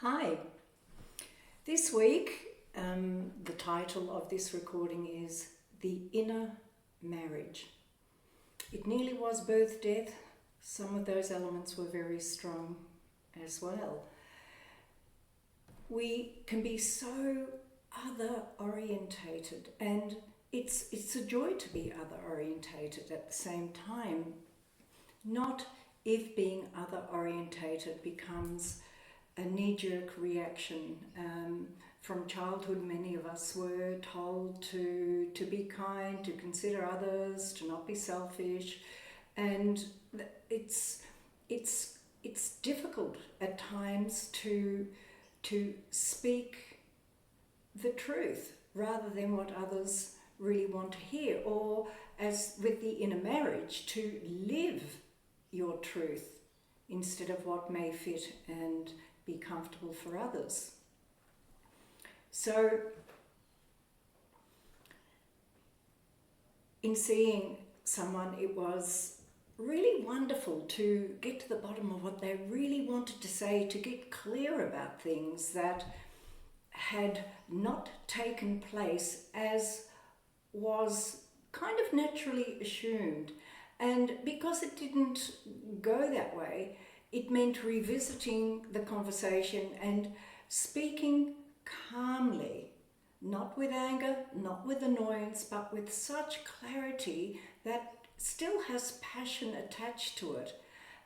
Hi. This week, the title of this recording is The Inner Marriage. It nearly was birth death. Some of those elements were very strong as well. We can be so other-orientated, and it's a joy to be other-orientated at the same time. Not if being other-orientated becomes a knee-jerk reaction. From childhood, many of us were told to be kind, to consider others, to not be selfish, and it's difficult at times to speak the truth rather than what others really want to hear, or as with the inner marriage, to live your truth instead of what may fit and be comfortable for others. So, in seeing someone, it was really wonderful to get to the bottom of what they really wanted to say, to get clear about things that had not taken place as was kind of naturally assumed. And because it didn't go that way, it meant revisiting the conversation and speaking calmly, not with anger, not with annoyance, but with such clarity that still has passion attached to it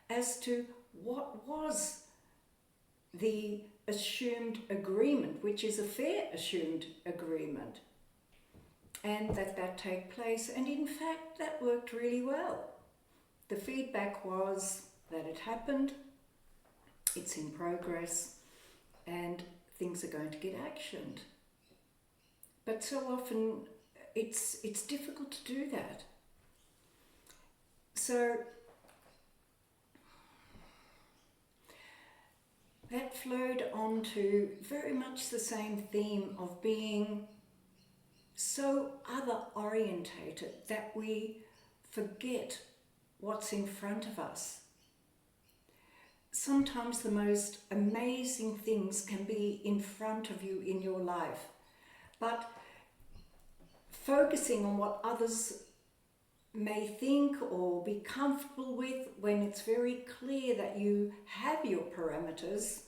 as to what was the assumed agreement, which is a fair assumed agreement, and that take place. And in fact, that worked really well. The feedback was that it happened, it's in progress, and things are going to get actioned. But so often it's difficult to do that. So that flowed on to very much the same theme of being so other-orientated that we forget what's in front of us. Sometimes the most amazing things can be in front of you in your life, but focusing on what others may think or be comfortable with when it's very clear that you have your parameters,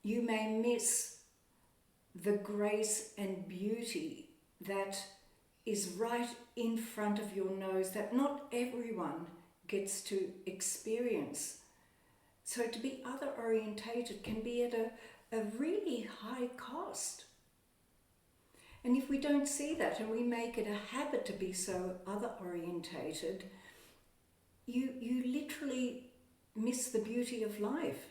you may miss the grace and beauty that is right in front of your nose that not everyone gets to experience. So to be other-orientated can be at a really high cost. And if we don't see that and we make it a habit to be so other-orientated, you literally miss the beauty of life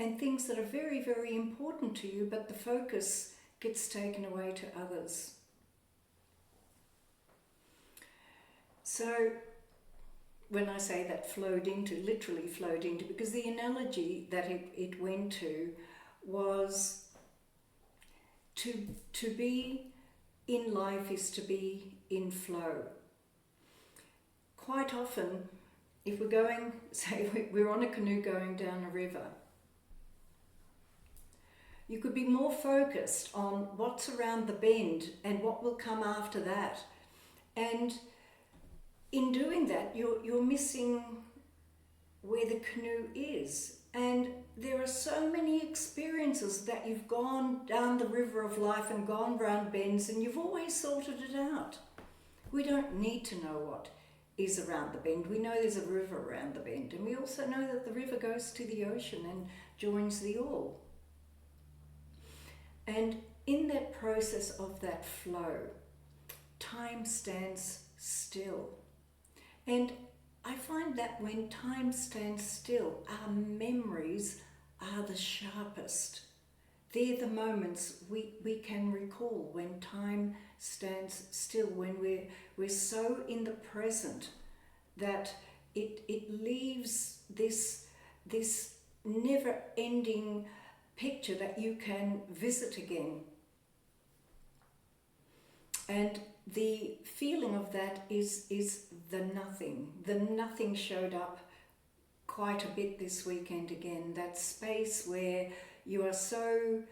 and things that are very, very important to you, but the focus gets taken away to others. So when I say that flowed into, literally flowed into, because the analogy that it went to was to be in life is to be in flow. Quite often, if we're going, say we're on a canoe going down a river, you could be more focused on what's around the bend and what will come after that. And in doing that, you're missing where the canoe is. And there are so many experiences that you've gone down the river of life and gone round bends and you've always sorted it out. We don't need to know what is around the bend. We know there's a river around the bend, and we also know that the river goes to the ocean and joins the all. And in that process of that flow, time stands still. And I find that when time stands still, our memories are the sharpest. They're the moments we can recall when time stands still, when we're so in the present that it leaves this never-ending picture that you can visit again. And the feeling of that is the nothing. The nothing showed up quite a bit this weekend again, that space where you are so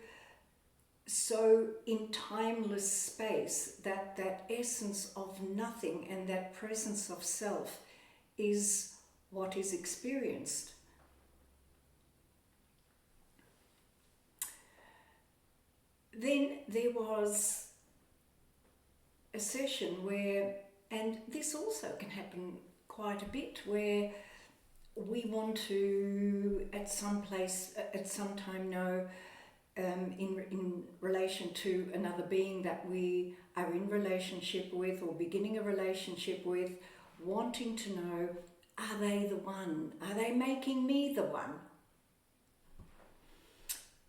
in timeless space, that essence of nothing and that presence of self is what is experienced. Then there was a session where, and this also can happen quite a bit, where we want to at some time know in relation to another being that we are in relationship with or beginning a relationship with, wanting to know, are they the one? Are they making me the one?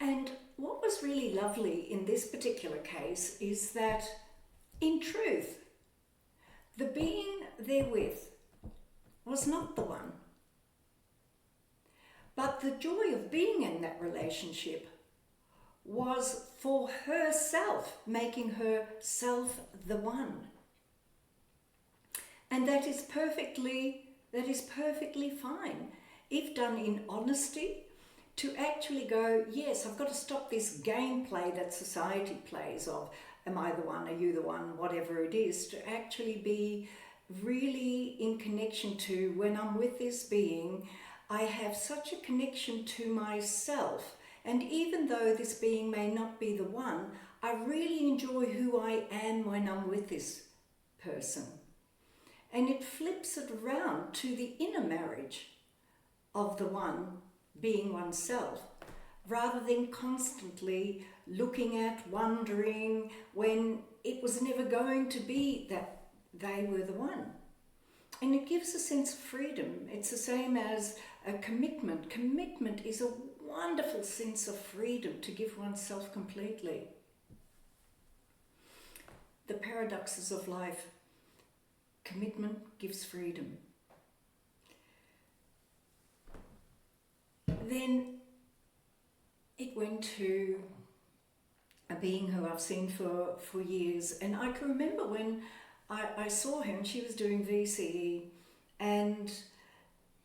And what was really lovely in this particular case is that, in truth, the being therewith was not the one. But the joy of being in that relationship was for herself, making herself the one. And that is perfectly fine, if done in honesty, to actually go, yes, I've got to stop this gameplay that society plays of, am I the one, are you the one, whatever it is, to actually be really in connection to, when I'm with this being, I have such a connection to myself. And even though this being may not be the one, I really enjoy who I am when I'm with this person. And it flips it around to the inner marriage of the one being oneself, rather than constantly looking at, wondering, when it was never going to be that they were the one. And it gives a sense of freedom. It's the same as a commitment. Commitment is a wonderful sense of freedom to give oneself completely. The paradoxes of life. Commitment gives freedom. Then it went to a being who I've seen for years, and I can remember when I saw him, she was doing VCE, and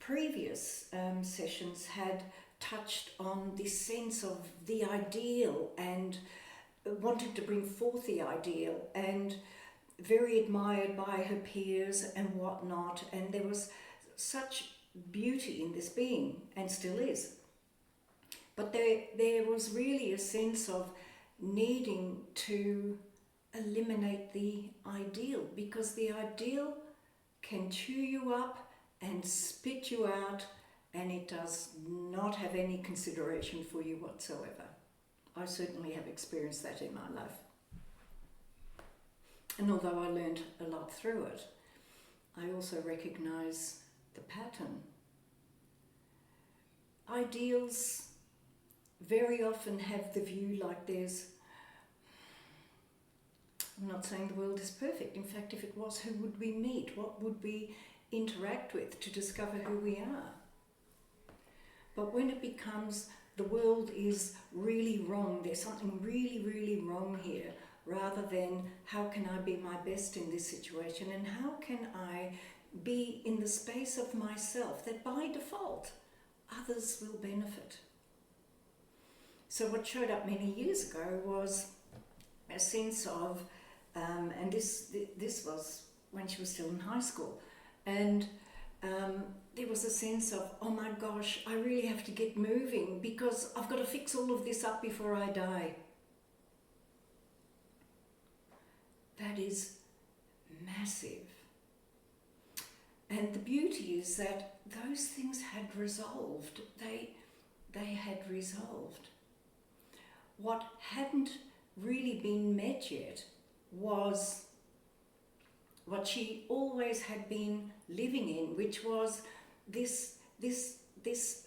previous sessions had touched on this sense of the ideal and wanted to bring forth the ideal, and very admired by her peers and whatnot, and there was such beauty in this being, and still is. But there was really a sense of needing to eliminate the ideal, because the ideal can chew you up and spit you out, and it does not have any consideration for you whatsoever. I certainly have experienced that in my life. And although I learned a lot through it, I also recognise the pattern. Ideals very often have the view like I'm not saying the world is perfect. In fact, if it was, who would we meet? What would we interact with to discover who we are? But when it becomes the world is really wrong, there's something really, really wrong here, rather than how can I be my best in this situation, and how can I be in the space of myself that by default others will benefit. So what showed up many years ago was a sense of, and this was when she was still in high school, and there was a sense of, oh my gosh, I really have to get moving because I've got to fix all of this up before I die. That is massive. And the beauty is that those things had resolved. They had resolved. What hadn't really been met yet was what she always had been living in, which was this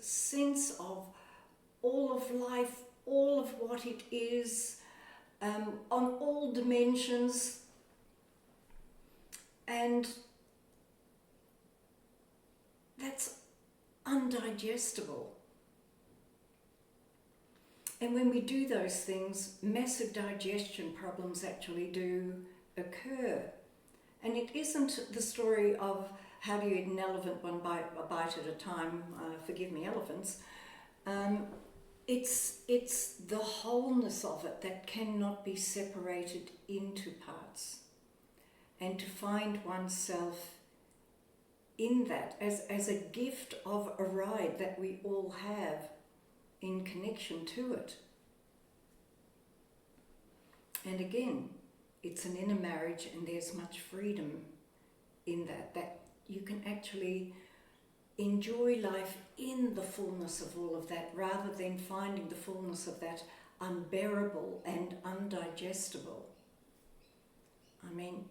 sense of all of life, all of what it is, on all dimensions, and that's undigestible. And when we do those things, massive digestion problems actually do occur. And it isn't the story of how do you eat an elephant one bite at a time? Forgive me, elephants. It's the wholeness of it that cannot be separated into parts, and to find oneself in that as a gift of a ride that we all have in connection to it. And again, it's an inner marriage, and there's much freedom in that you can actually enjoy life in the fullness of all of that, rather than finding the fullness of that unbearable and undigestible. I mean,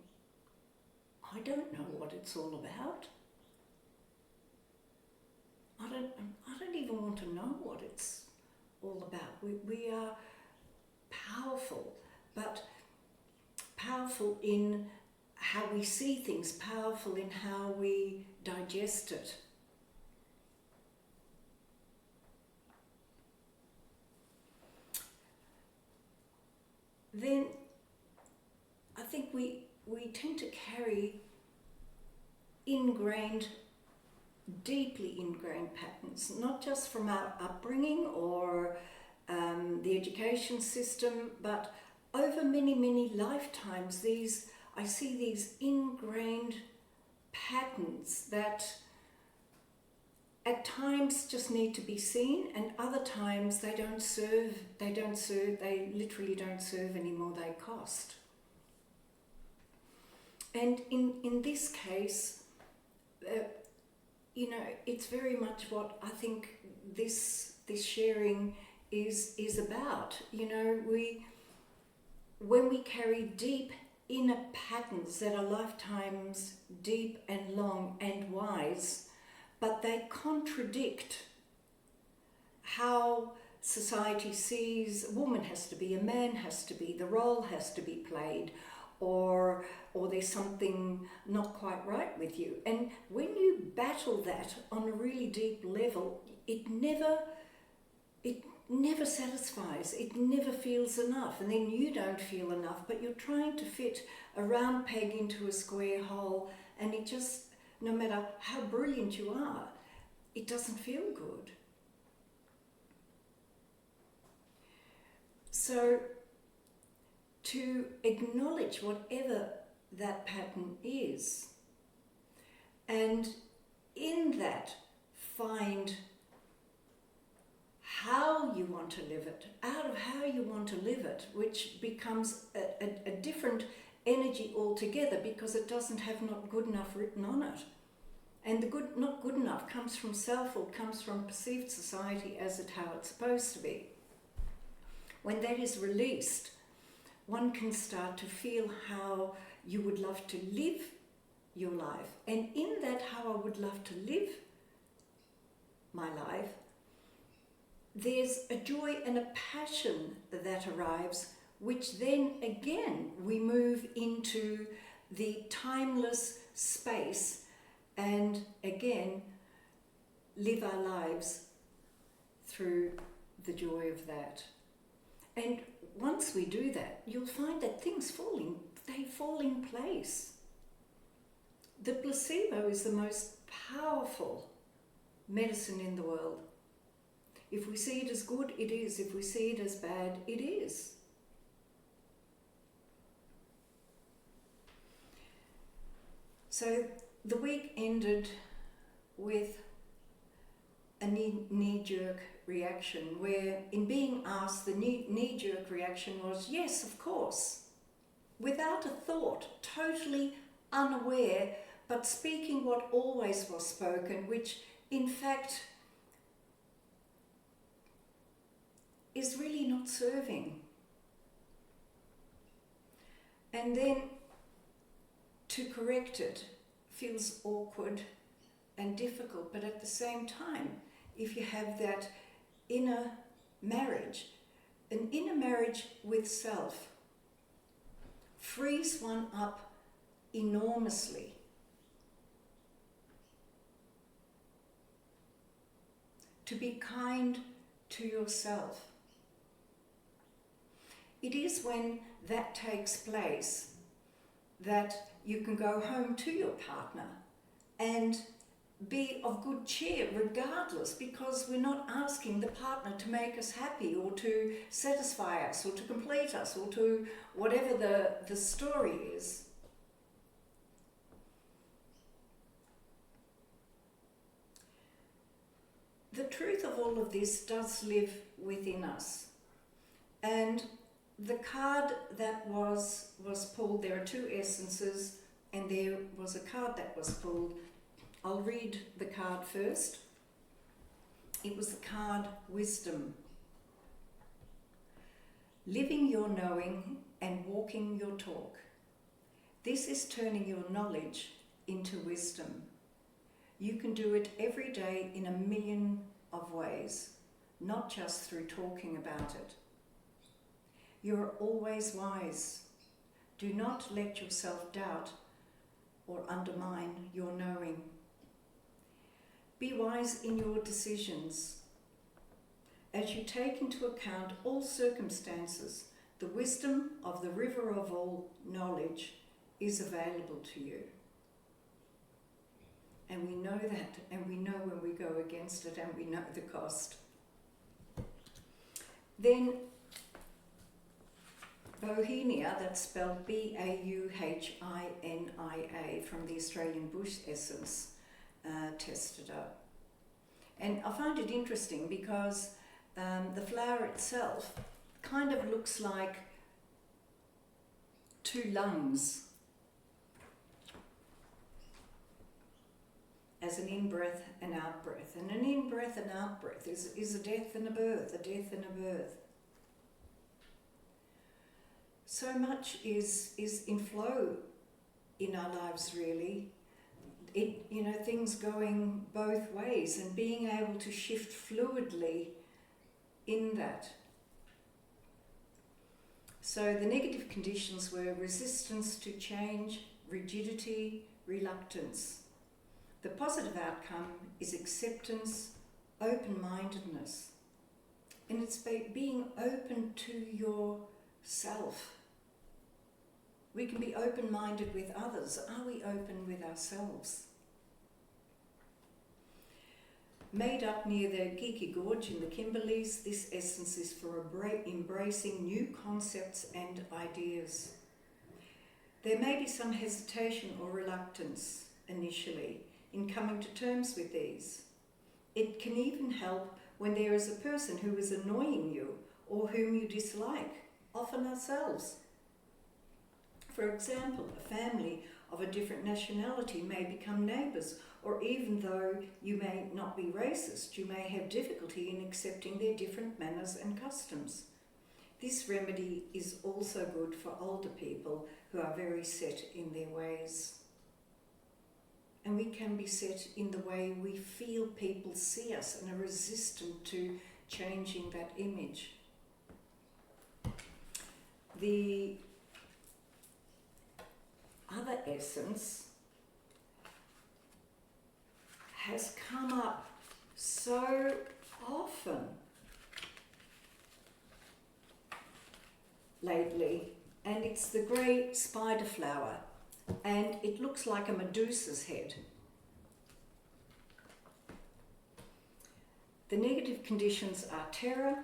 I don't know what it's all about. I don't even want to know what it's all about. We are powerful, but powerful in how we see things, powerful in how we digest it. Then I think we tend to carry deeply ingrained patterns, not just from our upbringing or the education system, but over many, many lifetimes. I see these ingrained patterns that at times just need to be seen, and other times they literally don't serve anymore, they cost. And in this case, it's very much what I think this sharing is about. When we carry deep inner patterns that are lifetimes deep and long and wise, but they contradict how society sees a woman has to be, a man has to be, the role has to be played, or there's something not quite right with you. And when you battle that on a really deep level, it never satisfies, it never feels enough, and then you don't feel enough, but you're trying to fit a round peg into a square hole, and it just, no matter how brilliant you are, it doesn't feel good. So to acknowledge whatever that pattern is, and in that find how you want to live it, out of how you want to live it, which becomes a different energy altogether, because it doesn't have not good enough written on it. And the not good enough comes from self, or comes from perceived society as how it's supposed to be. When that is released, one can start to feel how you would love to live your life. And in that, how I would love to live my life, there's a joy and a passion that arrives, which then again we move into the timeless space, and again live our lives through the joy of that. And once we do that, you'll find that things fall in place. The placebo is the most powerful medicine in the world. If we see it as good, it is. If we see it as bad, it is. So the week ended with a knee-jerk reaction, where in being asked, the knee-jerk reaction was, yes, of course, without a thought, totally unaware, but speaking what always was spoken, which in fact is really not serving. And then to correct it feels awkward and difficult, but at the same time, if you have that inner marriage, an inner marriage with self frees one up enormously. To be kind to yourself. It is when that takes place that you can go home to your partner and be of good cheer regardless, because we're not asking the partner to make us happy or to satisfy us or to complete us or to whatever the story is. The truth of all of this does live within us. And the card that was pulled, there are two essences, and there was a card that was pulled. I'll read the card first. It was the card Wisdom. Living your knowing and walking your talk. This is turning your knowledge into wisdom. You can do it every day in a million of ways, not just through talking about it. You're always wise. Do not let yourself doubt or undermine your knowing. Be wise in your decisions. As you take into account all circumstances, the wisdom of the river of all knowledge is available to you. And we know that, and we know when we go against it, and we know the cost. Then Bohenia, that's spelled Bauhinia from the Australian Bush Essence, tested up. And I find it interesting because the flower itself kind of looks like two lungs, as an in-breath and out-breath. And an in-breath and out-breath is a death and a birth, a death and a birth. So much is in flow in our lives, really. Things going both ways and being able to shift fluidly in that. So the negative conditions were resistance to change, rigidity, reluctance. The positive outcome is acceptance, open-mindedness. And it's being open to yourself. We can be open-minded with others. Are we open with ourselves? Made up near the Geeky Gorge in the Kimberleys, this essence is for embracing new concepts and ideas. There may be some hesitation or reluctance initially in coming to terms with these. It can even help when there is a person who is annoying you or whom you dislike, often ourselves. For example, a family of a different nationality may become neighbours, or even though you may not be racist, you may have difficulty in accepting their different manners and customs. This remedy is also good for older people who are very set in their ways. And we can be set in the way we feel people see us and are resistant to changing that image. The other essence has come up so often lately, and it's the grey spider flower, and it looks like a Medusa's head. The negative conditions are terror,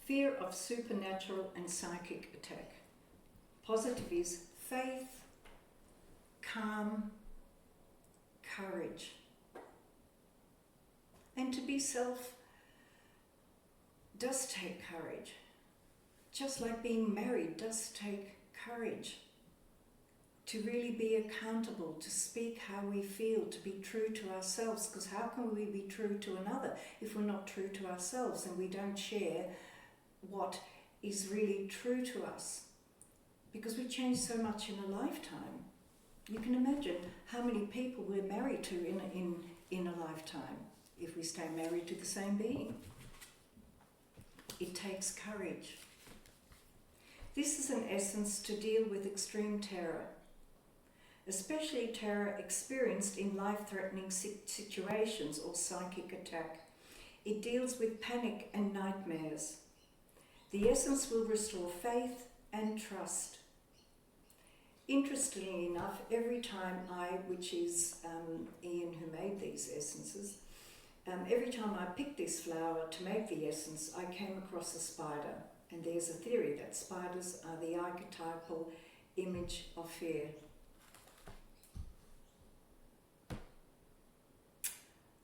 fear of supernatural and psychic attack. Positive is faith, calm, courage. And to be self does take courage. Just like being married does take courage. To really be accountable, to speak how we feel, to be true to ourselves, because how can we be true to another if we're not true to ourselves and we don't share what is really true to us? Because we change so much in a lifetime. You can imagine how many people we're married to in a lifetime if we stay married to the same being. It takes courage. This is an essence to deal with extreme terror, especially terror experienced in life-threatening situations or psychic attack. It deals with panic and nightmares. The essence will restore faith and trust. interestingly enough, every time which is Ian who made these essences, every time I picked this flower to make the essence, I came across a spider. And there's a theory that spiders are the archetypal image of fear.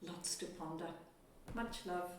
Lots to ponder. Much love.